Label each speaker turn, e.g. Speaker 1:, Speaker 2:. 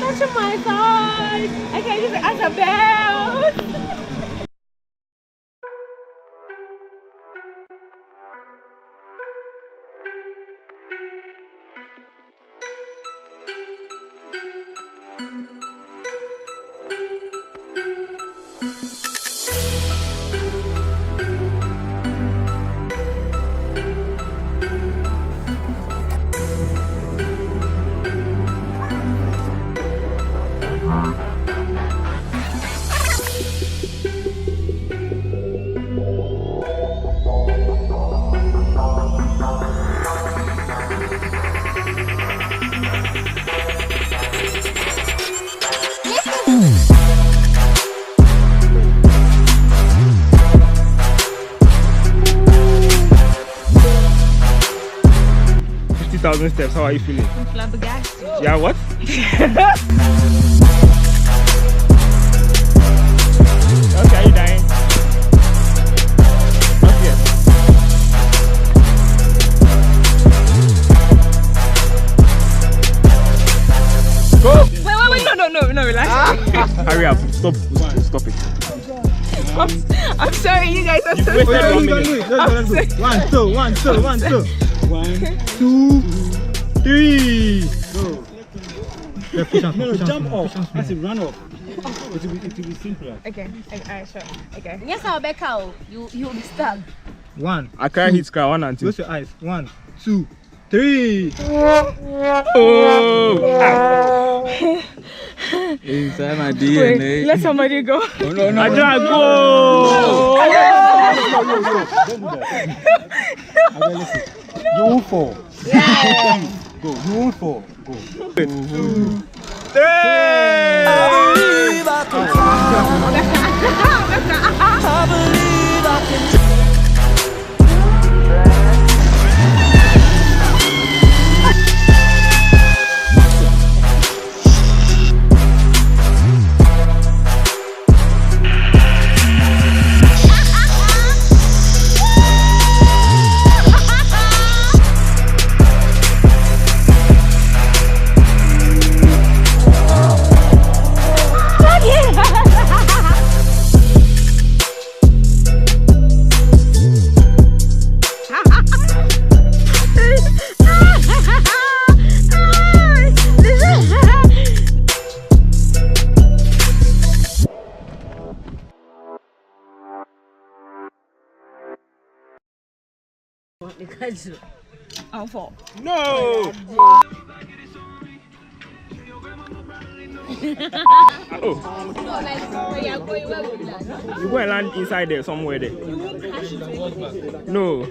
Speaker 1: Touching my side. I can't use it as a belt.
Speaker 2: Steps, how are you feeling?
Speaker 1: I'm flabbergasted.
Speaker 2: Yeah, what? Okay, are you dying? Not yet. Go!
Speaker 1: Wait, no, relax.
Speaker 2: Hurry up, stop it.
Speaker 1: I'm sorry, you guys are so
Speaker 2: Wait,
Speaker 1: sorry.
Speaker 2: 1 minute.
Speaker 3: One, two. 1, 2, 3. Go. No, jump off. That's it, run off. It will be simpler.
Speaker 1: Okay, alright, sure. Okay.
Speaker 4: Yes, I'll back out. You'll be stuck.
Speaker 3: 1.
Speaker 2: I can't hit sky, 1 and 2.
Speaker 3: Close your eyes. 1, 2, 3.
Speaker 2: Oh!
Speaker 5: Inside my DNA.
Speaker 1: Wait, let somebody go.
Speaker 5: Oh, no.
Speaker 2: I just go!
Speaker 3: You won't fall.
Speaker 4: Yeah.
Speaker 3: Go. You won't fall. Go.
Speaker 2: 2, 3!
Speaker 1: I'll fall.
Speaker 2: No! Oh. You go and land inside there, somewhere there. No.